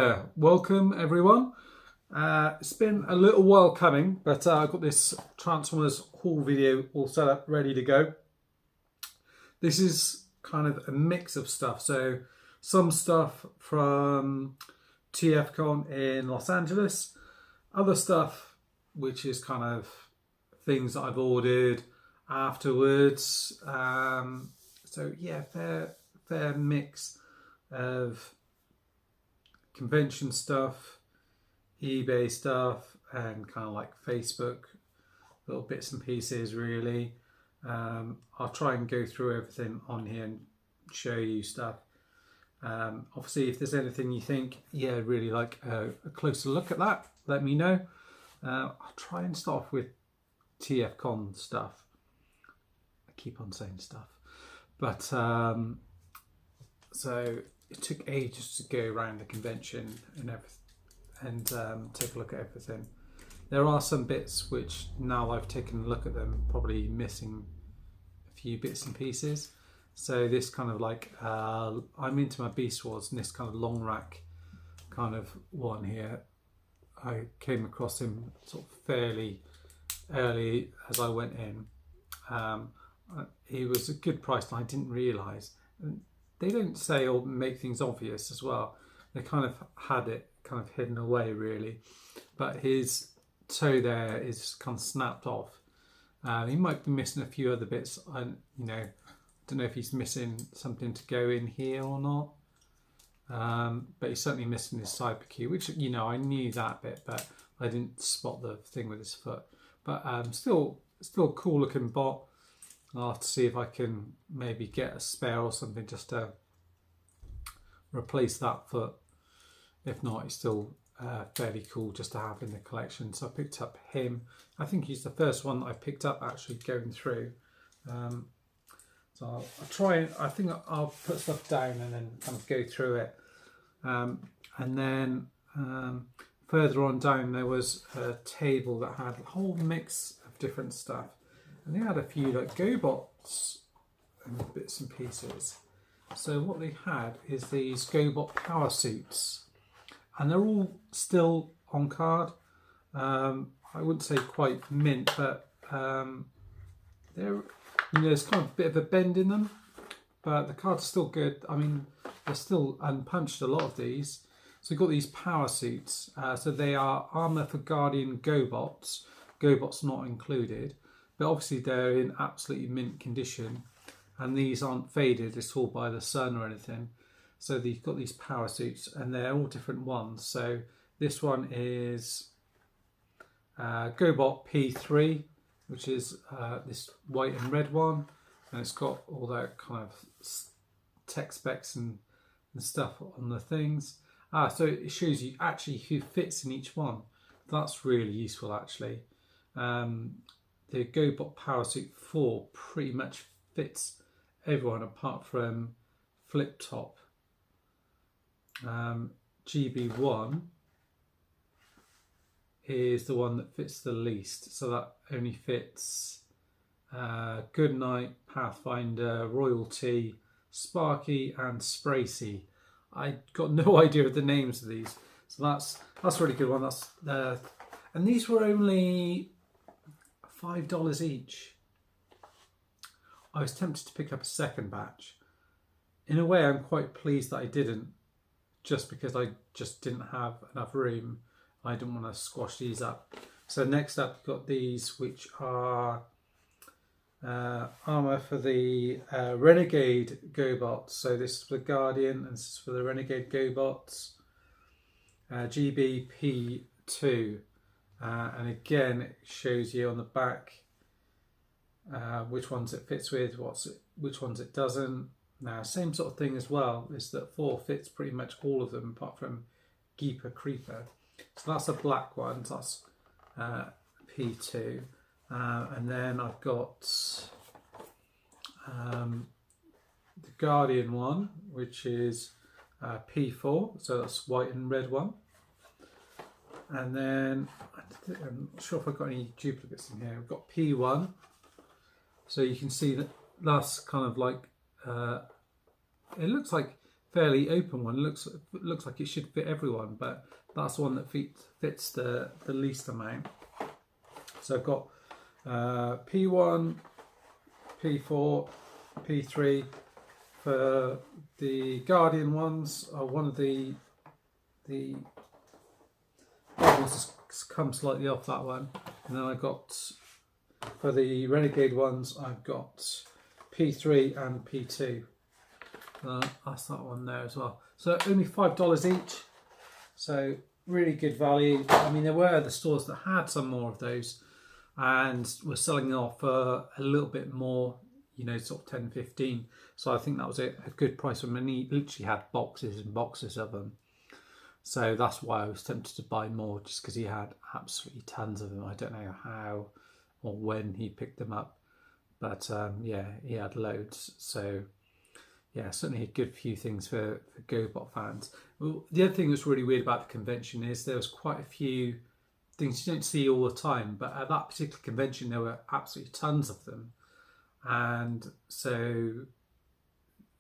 there, welcome everyone. It's been a little while coming, but I've got this Transformers haul video all set up, ready to go. This is kind of a mix of stuff. So some stuff from TFCon in Los Angeles, other stuff which is kind of things that I've ordered afterwards. So yeah, fair mix of convention stuff, eBay stuff, and kind of like Facebook, little bits and pieces really. I'll try and go through everything on here and show you stuff. Obviously, if there's anything you think, yeah, really like a closer look at that, let me know. I'll try and start off with TFCon stuff. I keep on saying stuff. But, so it took ages to go around the convention and everything and take a look at everything. There are some bits which now I've taken a look at them, probably missing a few bits and pieces. So this kind of like, I'm into my Beast Wars, and this kind of long rack kind of one here, I came across him sort of fairly early as I went in. He was a good price, and I didn't realise. They don't say or make things obvious as well. They kind of had it kind of hidden away really. But his toe there is kind of snapped off. He might be missing a few other bits. I don't know if he's missing something to go in here or not. But he's certainly missing his cyber-Q, which, I knew that bit, but I didn't spot the thing with his foot. But still a cool looking bot. I'll have to see if I can maybe get a spare or something just to replace that foot. If not, it's still fairly cool just to have in the collection. So I picked up him. I think he's the first one that I picked up actually going through. So I'll try, I think I'll put stuff down and then kind of go through it. And then further on down there was a table that had a whole mix of different stuff. And they had a few like GoBots and bits and pieces. So what they had is these GoBot power suits. And they're all still on card. I wouldn't say quite mint, but they're, there's kind of a bit of a bend in them. But the cards are still good. I mean, they're still unpunched, a lot of these. So we've got these power suits. So they are Armour for Guardian GoBots. GoBots not included. But obviously they're in absolutely mint condition. And these aren't faded at all by the sun or anything. So you've got these power suits and they're all different ones. So this one is GoBot P3, which is this white and red one. And it's got all that kind of tech specs and stuff on the things. So it shows you actually who fits in each one. That's really useful actually. The GoBot Power Suit 4 pretty much fits everyone apart from Flip Top. GB1 is the one that fits the least, so that only fits Goodnight, Pathfinder, Royalty, Sparky and Spracy. I got no idea of the names of these, so that's a really good one. That's and these were only $5 each. I was tempted to pick up a second batch. In a way, I'm quite pleased that I didn't, just because I just didn't have enough room. I didn't want to squash these up. So next up, we've got these, which are armour for the Renegade GoBots. So this is for the Guardian, and this is for the Renegade GoBots. GBP2. And again, it shows you on the back which ones it fits with, which ones it doesn't. Now, same sort of thing as well, is that 4 fits pretty much all of them apart from Geeper Creeper. So that's a black one, so that's P2. And then I've got the Guardian one, which is P4, so that's white and red one. And then, I'm not sure if I've got any duplicates in here. We've got P1. So you can see that that's kind of like, it looks like fairly open one. Looks like it should fit everyone, but that's the one that fits the least amount. So I've got P1, P4, P3 for the Guardian ones. One of the ones has come slightly off that one, and then I got for the Renegade ones I've got P3 and P2. That's that one there as well. So only $5 each. So really good value. I mean, there were other stores that had some more of those and were selling off for a little bit more, you know, sort of 10, 15. So I think that was a good price for them. And he literally had boxes and boxes of them. So that's why I was tempted to buy more, just because he had absolutely tons of them. I don't know how or when he picked them up, but yeah, he had loads. So yeah, certainly a good few things for GoBot fans. Well, the other thing that's really weird about the convention is there was quite a few things you don't see all the time, but at that particular convention there were absolutely tons of them, and so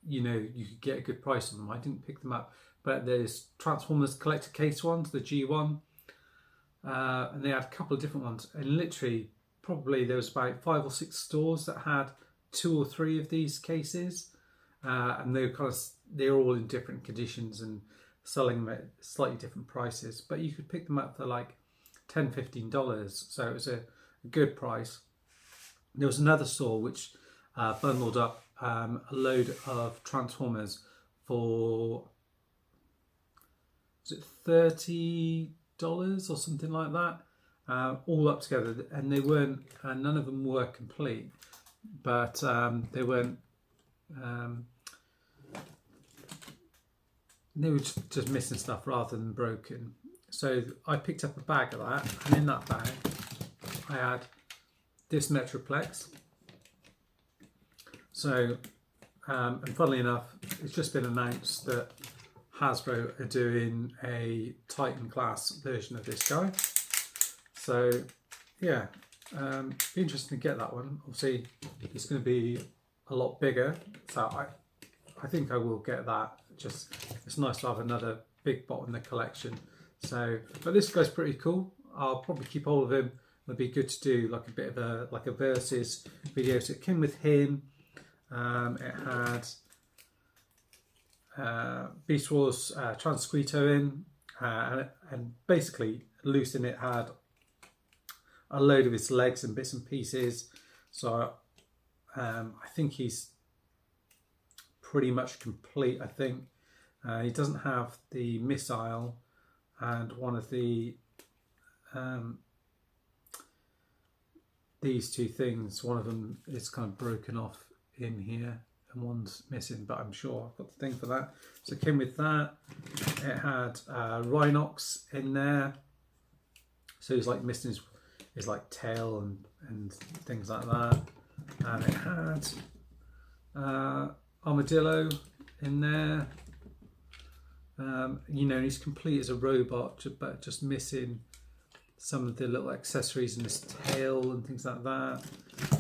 you know you could get a good price on them. I didn't pick them up, but there's Transformers collector case ones, the G1, and they had a couple of different ones, and literally probably there was about 5 or 6 stores that had 2 or 3 of these cases. And they're all in different conditions and selling them at slightly different prices, but you could pick them up for like $10, $15, so it was a good price. There was another store which bundled up a load of Transformers for, was it $30 or something like that, all up together, and they weren't, none of them were complete, but they weren't. They were just missing stuff rather than broken. So I picked up a bag of that, and in that bag I had this Metroplex. So, and funnily enough, it's just been announced that Hasbro are doing a Titan class version of this guy. So yeah, be interesting to get that one. Obviously it's going to be a lot bigger, so I think I will get that. Just, it's nice to have another big bot in the collection. So, but this guy's pretty cool. I'll probably keep hold of him. It'd be good to do like a bit of a versus video. So it came with him. It had Beast Wars Transquito in, and basically loose in it had a load of his legs and bits and pieces. So I think he's pretty much complete. I think he doesn't have the missile, and one of the these two things, one of them is kind of broken off in here and one's missing, but I'm sure I've got the thing for that. So it came with that. It had Rhinox in there, so he's like missing his like tail and things like that. And it had Armadillo in there. You know, he's complete as a robot, but just missing some of the little accessories in his tail and things like that.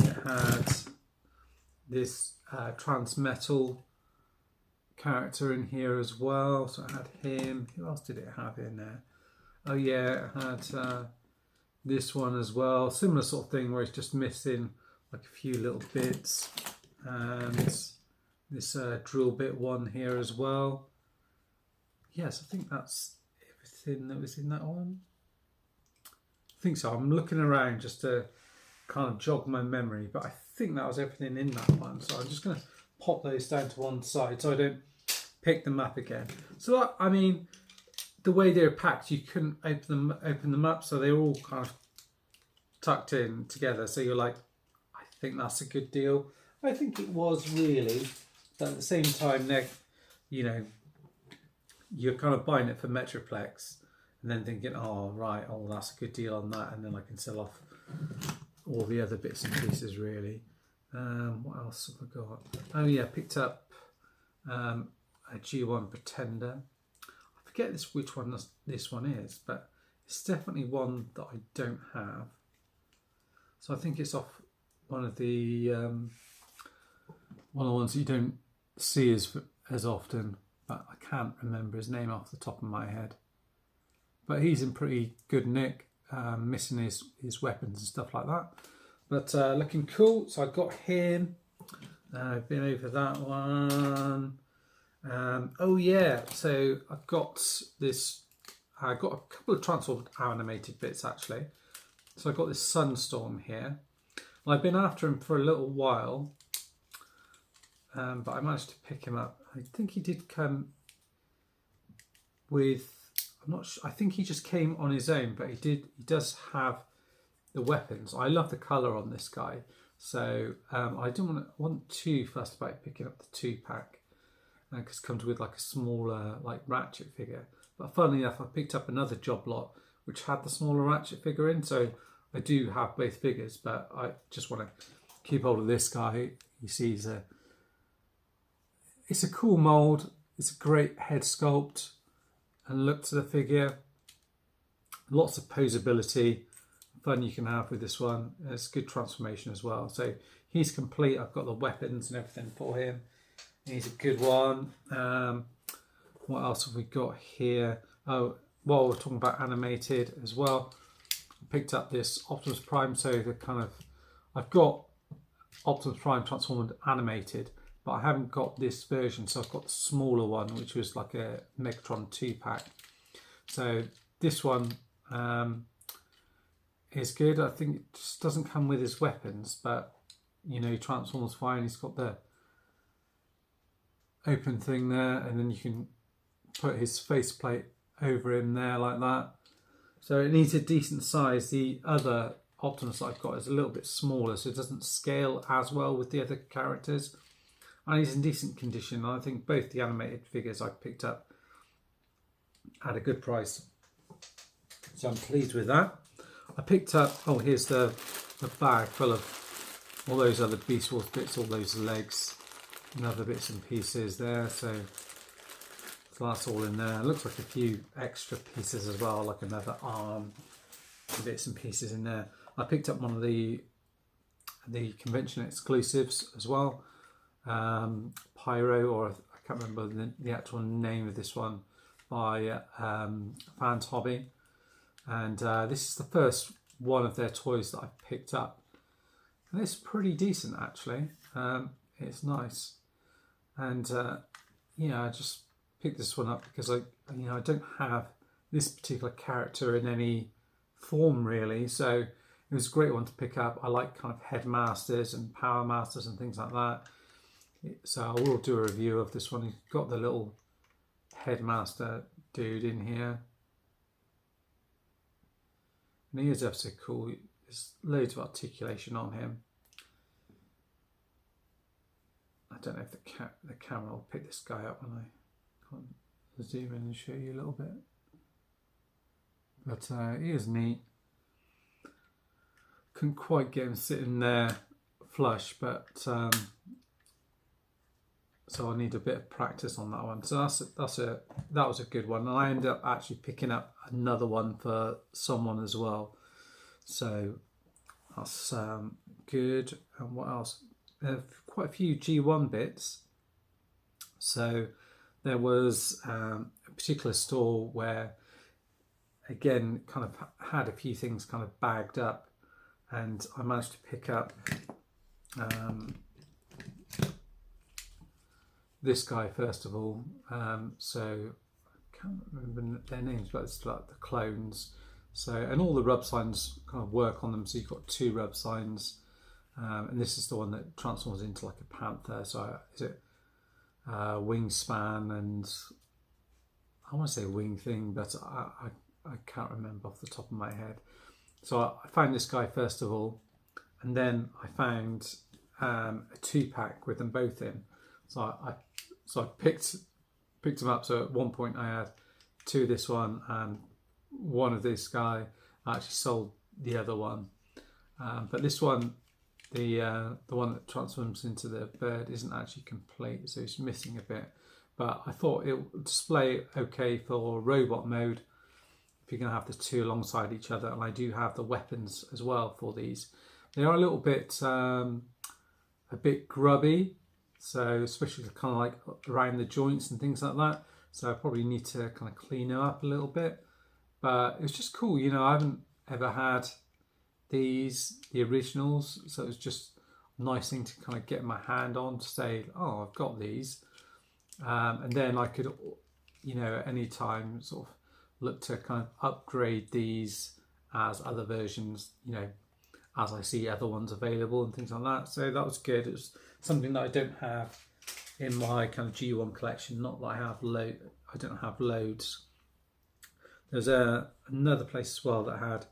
It had this Transmetal character in here as well. So it had him. Who else did it have in there? Oh yeah, it had this one as well. Similar sort of thing where it's just missing like a few little bits. And this drill bit one here as well. Yes, I think that's everything that was in that one. I think so. I'm looking around just to kind of jog my memory, but I think that was everything in that one. So I'm just going to pop those down to one side so I don't pick them up again. So I mean, the way they're packed, you couldn't open them up, so they're all kind of tucked in together. So you're like, I think that's a good deal. I think it was really, but at the same time, you know, you're kind of buying it for Metroplex and then thinking, oh right, oh that's a good deal on that, and then I can sell off all the other bits and pieces really. What else have I got? Oh yeah, picked up a G1 Pretender. I forget which one this one is, but it's definitely one that I don't have. So I think it's off one of the ones that you don't see as often. but I can't remember his name off the top of my head. But he's in pretty good nick, missing his weapons and stuff like that. But looking cool. So I got him. I've been over that one. Oh yeah, so I've got this. I got a couple of transformed animated bits actually. So I've got this Sunstorm here. Well, I've been after him for a little while, but I managed to pick him up. I think he did come with. I'm not sure. I think he just came on his own, but he does have the weapons. I love the colour on this guy, so I didn't want too fussed about picking up the 2-pack because it comes with like a smaller like Ratchet figure. But funnily enough, I picked up another job lot which had the smaller Ratchet figure in, so I do have both figures. But I just want to keep hold of this guy. You see, it's a cool mould. It's a great head sculpt and look to the figure. Lots of posability, fun you can have with this one. It's good transformation as well. So he's complete. I've got the weapons and everything for him. He's a good one. What else have we got here? Oh, while we're talking about animated as well, I picked up this Optimus Prime. So the kind of, I've got Optimus Prime transformed animated, but I haven't got this version. So I've got the smaller one, which was like a Megatron 2-pack. So this one is good. I think it just doesn't come with his weapons, but you know, he transforms fine. He's got the open thing there, and then you can put his faceplate over him there like that. So it needs a decent size. The other Optimus that I've got is a little bit smaller, so it doesn't scale as well with the other characters. And he's in decent condition. I think both the animated figures I picked up at a good price, so I'm pleased with that. I picked up, oh, here's the bag full of all those other Beast Wars bits, all those legs and other bits and pieces there. So that's all in there. It looks like a few extra pieces as well, like another arm, bits and pieces in there. I picked up one of the convention exclusives as well. Pyro, or I can't remember the actual name of this one, by Fans Hobby. And this is the first one of their toys that I've picked up. And it's pretty decent actually. It's nice. And I just picked this one up because I don't have this particular character in any form really. So it was a great one to pick up. I like kind of Headmasters and Power Masters and things like that. So I will do a review of this one. You've got the little Headmaster dude in here. And he is ever so cool. There's loads of articulation on him. I don't know if the camera will pick this guy up when I can't zoom in and show you a little bit. But he is neat. Couldn't quite get him sitting there flush, but so I need a bit of practice on that one. So that was a good one, and I ended up actually picking up another one for someone as well. So that's good. And what else? Quite a few G1 bits. So there was a particular store where, again, kind of had a few things kind of bagged up, and I managed to pick up this guy first of all. So I can't remember their names, but it's like the clones. So, and all the rub signs kind of work on them. So you've got 2 rub signs, and this is the one that transforms into like a panther. So is it wingspan, and I want to say wing thing, but I can't remember off the top of my head. So I found this guy first of all, and then I found a 2-pack with them both in. So I picked them up. So at one point I had 2 of this one and 1 of this guy. I actually sold the other one, but this one, the one that transforms into the bird, isn't actually complete, so it's missing a bit. But I thought it would display okay for robot mode if you're going to have the 2 alongside each other. And I do have the weapons as well for these. They are a little bit grubby, So especially kind of like around the joints and things like that. So I probably need to kind of clean it up a little bit. But it was just cool, you know. I haven't ever had the originals, so it was just a nice thing to kind of get my hand on to say, oh, I've got these. And then I could, you know, any time sort of look to kind of upgrade these as other versions, you know, as I see other ones available and things like that. So that was good. It was something that I don't have in my kind of G1 collection. Not that I have I don't have loads. There's another place as well that had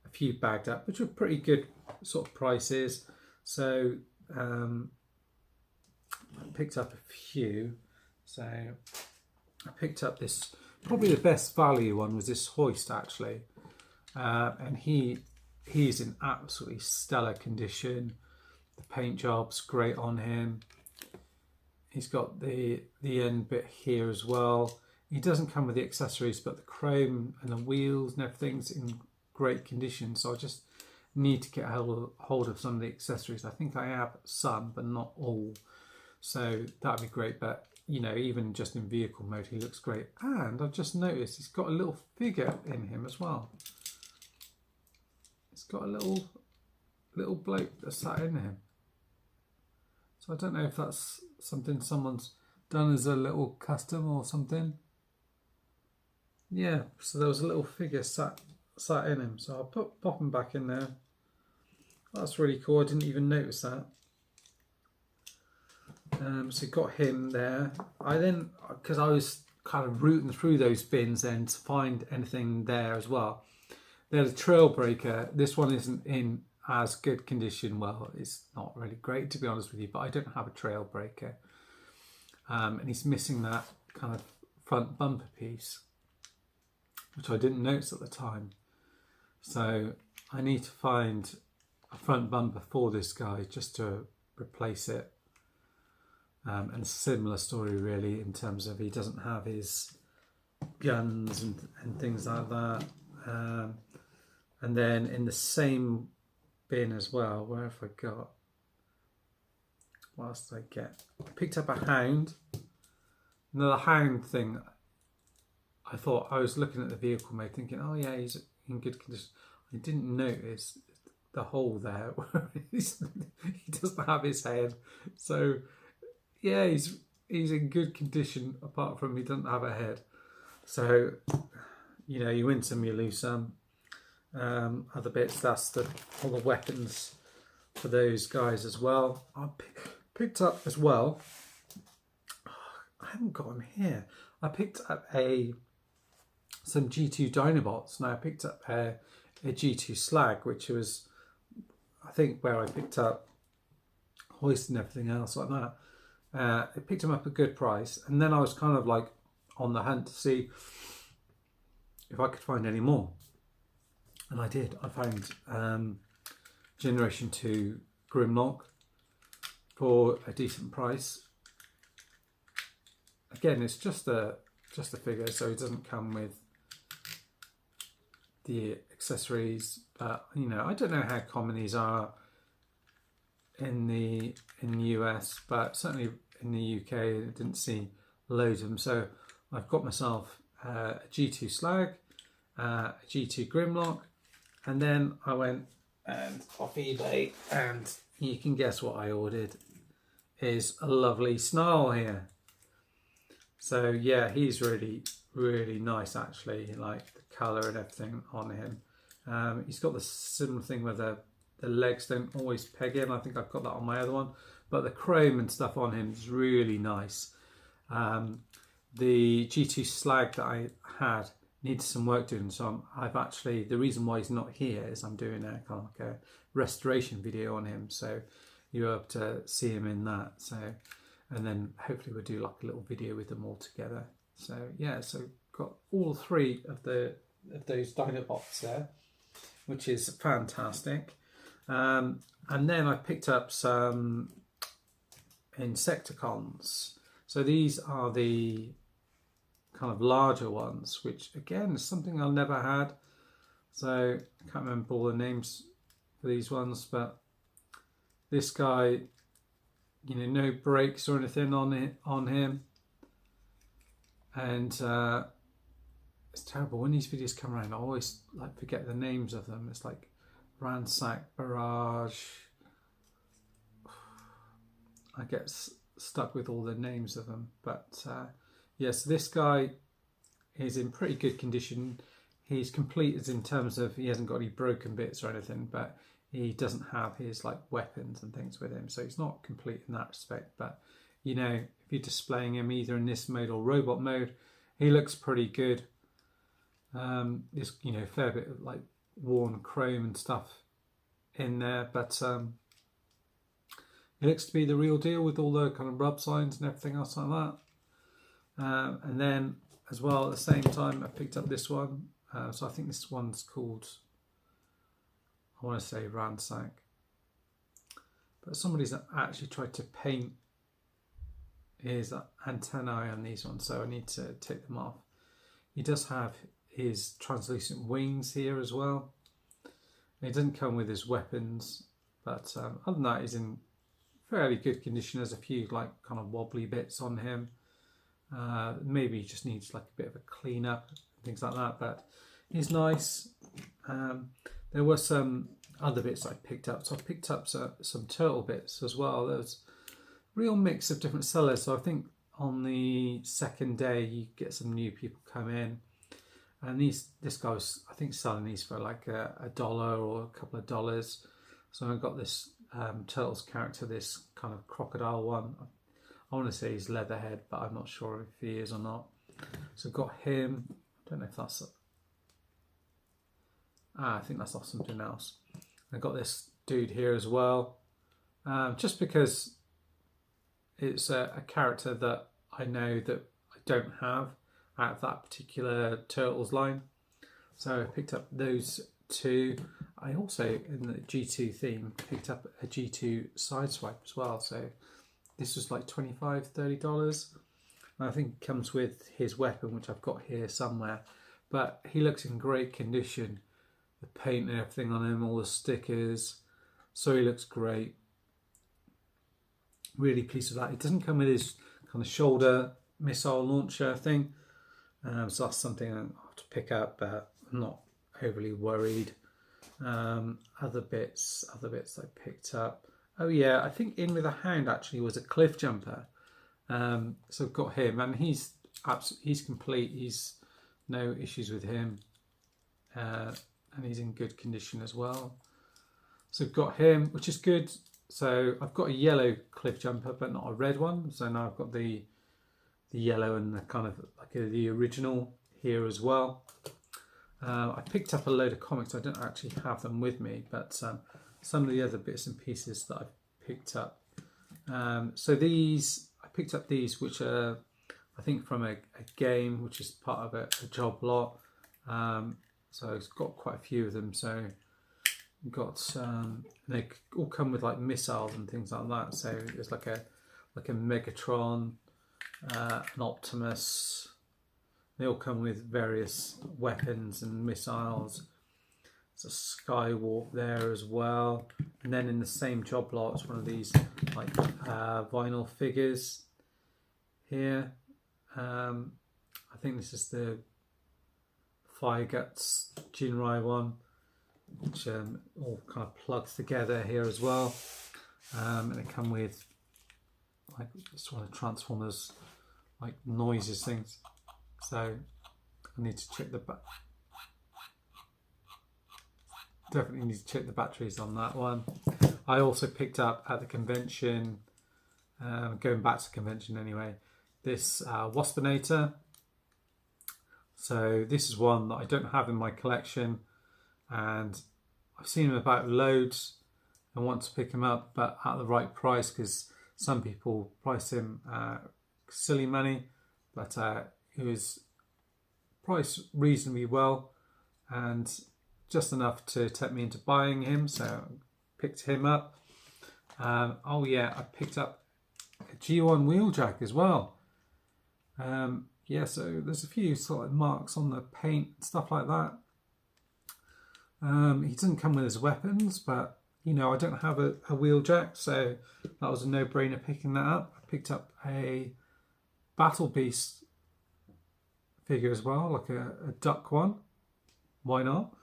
a few bagged up, which were pretty good sort of prices. So I picked up a few. So I picked up this, probably the best value one was this Hoist actually. And he's in absolutely stellar condition. The paint job's great on him. He's got the end bit here as well. He doesn't come with the accessories, but the chrome and the wheels and everything's in great condition. So I just need to get hold of some of the accessories. I think I have some, but not all. So that'd be great. But you know, even just in vehicle mode, he looks great. And I've just noticed he's got a little figure in him as well. It's got a little bloke that's sat in him. So I don't know if that's something someone's done as a little custom or something. Yeah, so there was a little figure sat in him. So I'll pop him back in there. That's really cool. I didn't even notice that. So got him there. I then, because I was kind of rooting through those bins then to find anything there as well. There's a Trailbreaker. This one isn't in as good condition. Well, it's not really great to be honest with you, but I don't have a Trailbreaker. And he's missing that kind of front bumper piece, which I didn't notice at the time. So I need to find a front bumper for this guy just to replace it. And a similar story really in terms of he doesn't have his guns and things like that. And then in the same bin as well, where have I got? What else did I get? I picked up a hound. Another hound thing. I thought I was looking at the vehicle mode thinking, oh yeah, he's in good condition. I didn't notice the hole there where he doesn't have his head. So yeah, he's in good condition apart from he doesn't have a head. So, you know, you win some, you lose some. Other bits, that's all the weapons for those guys as well. I picked up as well. I haven't got them here. I picked up some G2 Dinobots. Now I picked up a G2 Slag, which was, I think, where I picked up Hoist and everything else like that. I picked them up at a good price, and then I was kind of like on the hunt to see if I could find any more. And I did. I found Generation 2 Grimlock for a decent price. Again, it's just a figure, so it doesn't come with the accessories. But you know, I don't know how common these are in the US, but certainly in the UK, I didn't see loads of them. So I've got myself a G2 Slag, a G2 Grimlock, and then I went off eBay, and you can guess what I ordered is a lovely Snarl here. So yeah, he's really, really nice actually. Like the colour and everything on him. He's got the similar thing where the legs don't always peg in. I think I've got that on my other one, but the chrome and stuff on him is really nice. The G2 Slag that I had needed some work doing, so I've actually, the reason why he's not here is I'm doing a kind of like a restoration video on him, so you're able to see him in that. So, and then hopefully we'll do like a little video with them all together. So yeah, so got all three of those Dinobots there, which is fantastic. And then I picked up some Insecticons. So these are the kind of larger ones, which again is something I've never had. So I can't remember all the names for these ones, but this guy you know, no brakes or anything on him. And it's terrible when these videos come around. I always like forget the names of them. It's like Ransack, Barrage. I get stuck with all the names of them. But yes, this guy is in pretty good condition. He's complete as in terms of he hasn't got any broken bits or anything, but he doesn't have his like weapons and things with him, so he's not complete in that respect. But you know, if you're displaying him either in this mode or robot mode, he looks pretty good. There's, you know, a fair bit of like worn chrome and stuff in there, but it looks to be the real deal with all the kind of rub signs and everything else like that. And then as well at the same time I picked up this one. So I think this one's called, I want to say Ransack, but somebody's actually tried to paint his antennae on these ones, so I need to take them off. He does have his translucent wings here as well. He doesn't come with his weapons, but other than that, he's in fairly good condition. There's a few like kind of wobbly bits on him. Maybe he just needs like a bit of a clean up, things like that, but he's nice. There were some other bits I picked up. So I picked up some turtle bits as well. There's a real mix of different sellers. So I think on the second day you get some new people come in, and this guy was, I think, selling these for like $1 or a couple of dollars. So I got this Turtles character, this kind of crocodile one. I want to say he's Leatherhead, but I'm not sure if he is or not. So I've got him. I don't know if that's I think that's off something else. I got this dude here as well, just because it's a character that I know that I don't have out of that particular Turtles line. So I picked up those two. I also, in the G2 theme, picked up a G2 Sideswipe as well. So this was like $25, $30. And I think it comes with his weapon, which I've got here somewhere. But he looks in great condition. The paint and everything on him, all the stickers. So he looks great. Really pleased with that. It doesn't come with his kind of shoulder missile launcher thing. So that's something I have to pick up, but I'm not overly worried. Other bits I picked up. Oh yeah, I think in with a hound actually was a cliff jumper. So I've got him, and he's complete. He's no issues with him, and he's in good condition as well. So I've got him, which is good. So I've got a yellow cliff jumper, but not a red one. So now I've got the yellow and the kind of like the original here as well. I picked up a load of comics. I don't actually have them with me, but some of the other bits and pieces that I've picked up. So these, I picked up these, which are, I think, from a game, which is part of a job lot. So it's got quite a few of them. So we've got, they all come with like missiles and things like that. So there's like a Megatron, an Optimus. They all come with various weapons and missiles. There's a Skywalk there as well. And then in the same job lot, it's one of these like vinyl figures here. I think this is the Fire Guts Jinrai one, which all kind of plugs together here as well. And they come with like just one of the Transformers like noises things. So I need to check definitely need to check the batteries on that one. I also picked up at the convention, going back to the convention anyway, this Waspinator. So this is one that I don't have in my collection, and I've seen him about loads and want to pick him up, but at the right price, because some people price him silly money, but he was priced reasonably well and just enough to take me into buying him, so I picked him up. Oh yeah, I picked up a G1 Wheeljack as well. Yeah, so there's a few sort of marks on the paint, stuff like that. He doesn't come with his weapons, but you know, I don't have a wheeljack, so that was a no-brainer picking that up. I picked up a Battle Beast figure as well, like a duck one. Why not?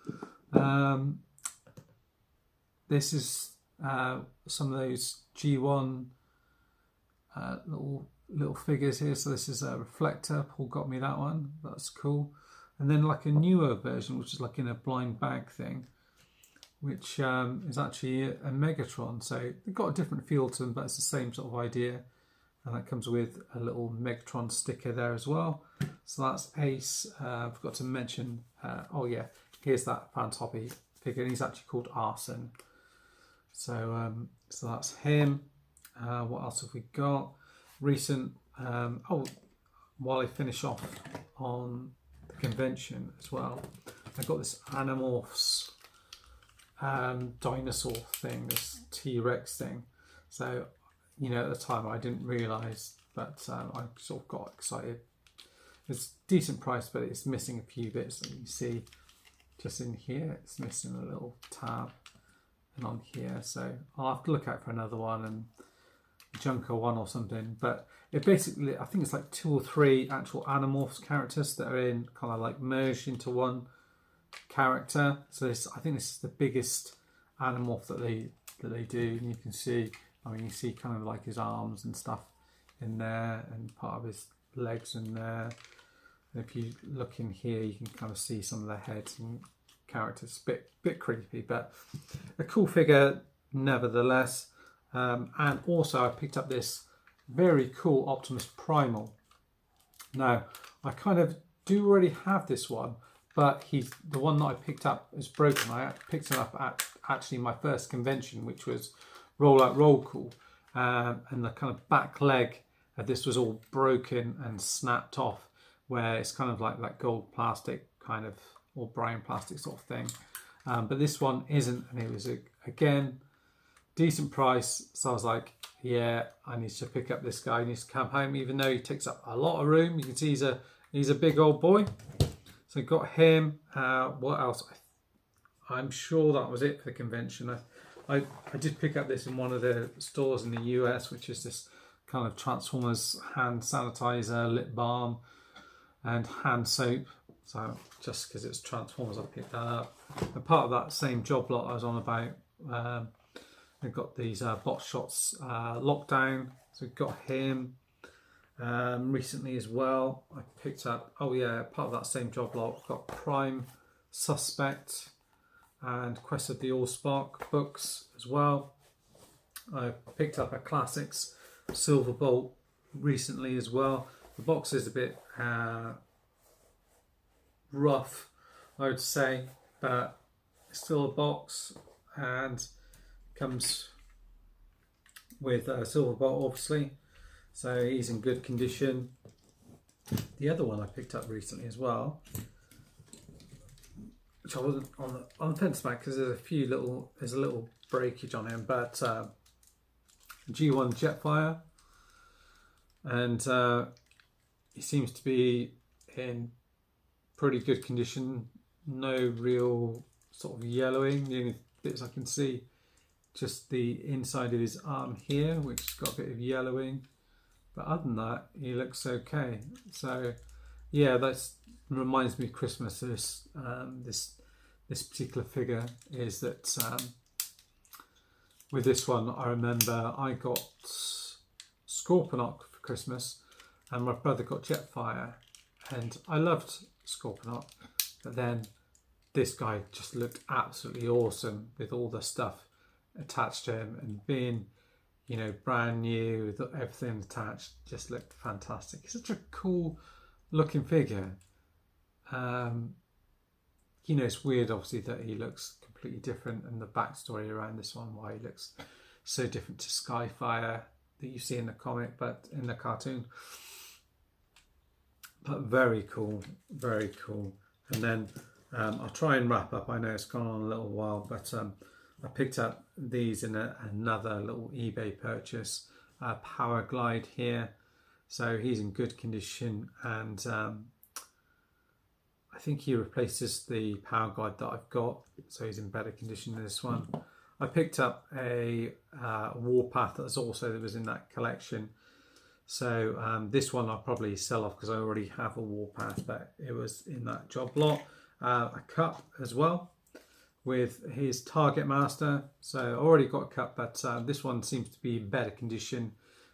This is some of those G1 little figures here. So this is a reflector. Paul got me that one. That's cool. And then like a newer version, which is like in a blind bag thing, which is actually a Megatron. So they've got a different feel to them, but it's the same sort of idea. And that comes with a little Megatron sticker there as well. So that's Ace. I forgot to mention, oh yeah, here's that Fantoppy figure. And he's actually called Arson. So so that's him. What else have we got? Recent, while I finish off on the convention as well, I got this Animorphs dinosaur thing, this T-Rex thing. So, you know, at the time I didn't realise, but I sort of got excited. It's a decent price, but it's missing a few bits that you see just in here. It's missing a little tab and on here, so I'll have to look out for another one and Junker one or something. But it basically, I think it's like 2 or 3 actual Animorphs characters that are in kind of like merged into one character. So this, I think this is the biggest Animorph that they do, and you can see, I mean, you see kind of like his arms and stuff in there, and part of his legs in there. And if you look in here, you can kind of see some of the heads and characters. Bit creepy, but a cool figure nevertheless. And also I picked up this very cool Optimus Primal. Now, I kind of do already have this one, but the one that I picked up is broken. I picked it up at actually my first convention, which was Roll Out Roll Cool, and the kind of back leg of this was all broken and snapped off, where it's kind of like that gold plastic kind of, or brown plastic sort of thing. But this one isn't, and it was again decent price. So I was like, yeah, I need to pick up this guy. He needs to come home, even though he takes up a lot of room. You can see he's a big old boy. So got him. What else? I'm sure that was it for the convention. I did pick up this in one of the stores in the US, which is this kind of Transformers hand sanitizer, lip balm, and hand soap. So just because it's Transformers, I picked that up. And part of that same job lot I was on about. We've got these Bot Shots Lockdown, so we've got him. Recently as well, I picked up, oh yeah, part of that same job lot, we've got Prime Suspect and Quest of the Allspark books as well. I picked up a Classics Silver Bolt recently as well. The box is a bit rough, I would say, but it's still a box, and comes with a Silver Bolt, obviously, so he's in good condition. The other one I picked up recently as well, which I wasn't on the fence about because there's a little breakage on him, but G1 Jetfire, and he seems to be in pretty good condition. No real sort of yellowing. The only bits I can see, just the inside of his arm here, which has got a bit of yellowing, but other than that he looks okay. So yeah, that reminds me of Christmas. This particular figure is that with this one, I remember I got Scorponok for Christmas and my brother got Jetfire, and I loved Scorponok, but then this guy just looked absolutely awesome with all the stuff attached to him, and being, you know, brand new with everything attached, just looked fantastic. He's such a cool looking figure. You know, it's weird obviously that he looks completely different, and the backstory around this one, why he looks so different to Skyfire that you see in the comic, but in the cartoon. But very cool, very cool. And then I'll try and wrap up. I know it's gone on a little while, but I picked up these in another little eBay purchase. Power Glide here, so he's in good condition, and I think he replaces the Power Glide that I've got, so he's in better condition than this one. I picked up a Warpath that was in that collection. So this one I'll probably sell off because I already have a Warpath, but it was in that job lot. A cup as well with his Target Master. So I already got a cup, but this one seems to be in better condition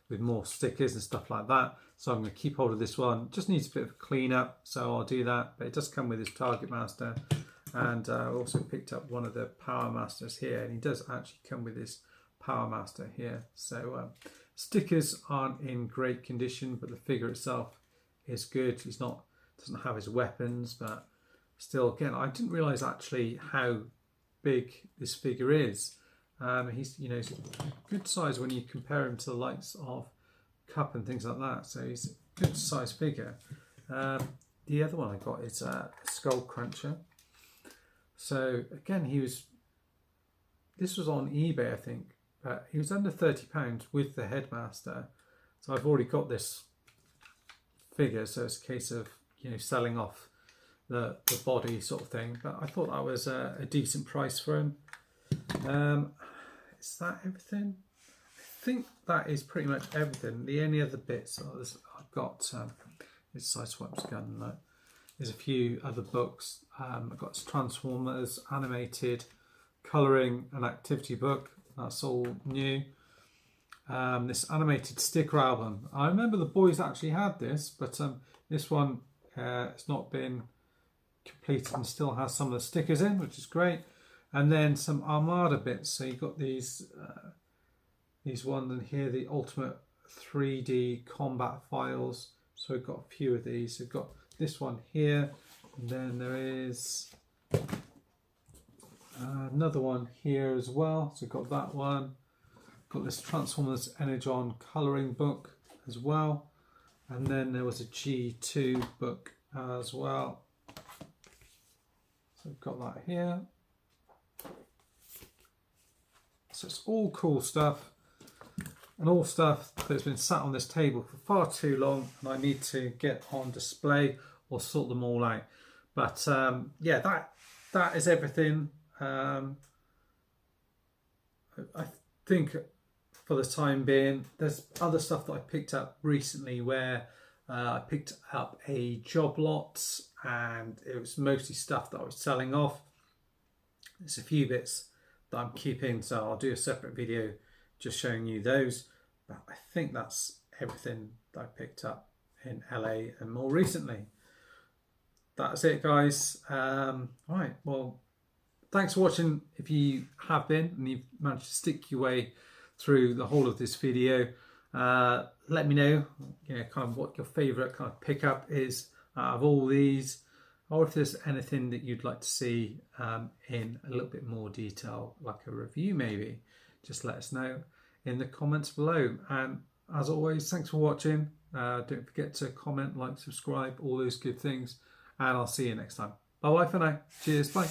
with more stickers and stuff like that. So I'm going to keep hold of this one. Just needs a bit of a clean up, so I'll do that. But it does come with his Target Master. And I also picked up one of the Power Masters here, and he does actually come with his Power Master here. So stickers aren't in great condition, but the figure itself is good. Doesn't have his weapons, but still, again, I didn't realise actually how big this figure is. He's a good size when you compare him to the likes of Cup and things like that. So he's a good size figure. The other one I got is a Skull Cruncher. So again, this was on eBay, I think, but he was under £30 with the Headmaster. So I've already got this figure, so it's a case of selling off the body sort of thing. But I thought that was a decent price for him. Is that everything? I think that is pretty much everything. The only other bits I've got is Sideswipe's gun. There's a few other books. I've got Transformers animated colouring and activity book. That's all new. This animated sticker album. I remember the boys actually had this, but this one it's not been completed and still has some of the stickers in, which is great. And then some Armada bits. So you've got these ones in here, the Ultimate 3D Combat Files. So we've got a few of these. We've got this one here, and then there is another one here as well. So we've got that one. Got this Transformers Energon colouring book as well. And then there was a G2 book as well. So we've got that here. So it's all cool stuff, and all stuff that's been sat on this table for far too long, and I need to get on display or sort them all out. But yeah, that is everything. I think for the time being, there's other stuff that I picked up recently where I picked up a job lot, and it was mostly stuff that I was selling off. There's a few bits that I'm keeping, so I'll do a separate video just showing you those. But I think that's everything that I picked up in LA and more recently. That's it, guys. Right, well, thanks for watching if you have been and you've managed to stick your way through the whole of this video. Let me know, kind of what your favourite kind of pickup is out of all these, or if there's anything that you'd like to see in a little bit more detail, like a review maybe. Just let us know in the comments below. And as always, thanks for watching. Don't forget to comment, like, subscribe, all those good things. And I'll see you next time. Bye bye for now. Cheers. Bye.